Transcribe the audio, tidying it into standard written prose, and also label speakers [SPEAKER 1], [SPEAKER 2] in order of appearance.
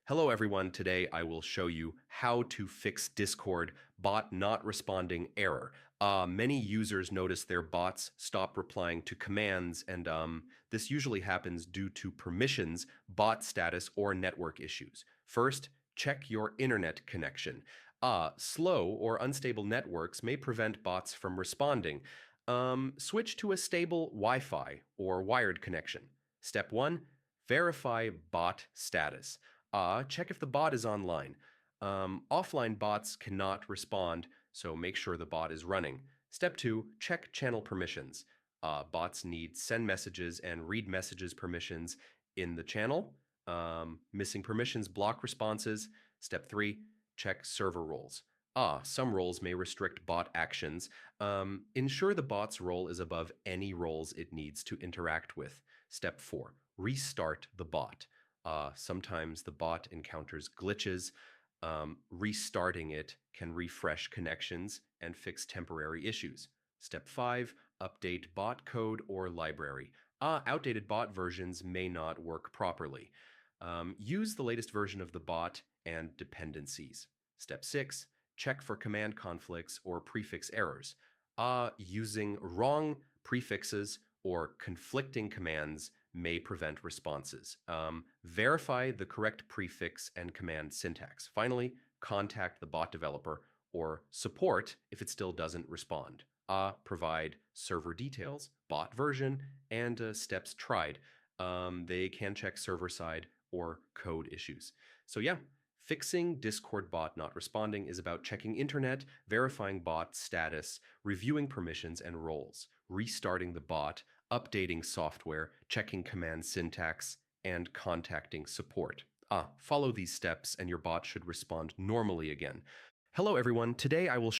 [SPEAKER 1] Hello everyone, today I will show you how to fix Discord bot not responding error. Many users notice their bots stop replying to commands and this usually happens due to permissions, bot status, or network issues. First, check your internet connection. Slow or unstable networks may prevent bots from responding. Switch to a stable Wi-Fi or wired connection. Step 1, verify bot status. Check if the bot is online. Offline bots cannot respond, so make sure the bot is running. Step 2, check channel permissions. Bots need send messages and read messages permissions in the channel. Missing permissions block responses. Step 3, check server roles. Some roles may restrict bot actions. Ensure the bot's role is above any roles it needs to interact with. Step 4, restart the bot. Sometimes the bot encounters glitches. Restarting it can refresh connections and fix temporary issues. Step 5, update bot code or library. Outdated bot versions may not work properly. Use the latest version of the bot and dependencies. Step 6, check for command conflicts or prefix errors. Using wrong prefixes or conflicting commands may prevent responses. Verify the correct prefix and command syntax. Finally, contact the bot developer or support if it still doesn't respond. Provide server details, bot version, and steps tried. They can check server side or code issues. So yeah, fixing Discord bot not responding is about checking internet, verifying bot status, reviewing permissions and roles, restarting the bot, updating software, checking command syntax, and contacting support. Follow these steps and your bot should respond normally again. Hello everyone, today I will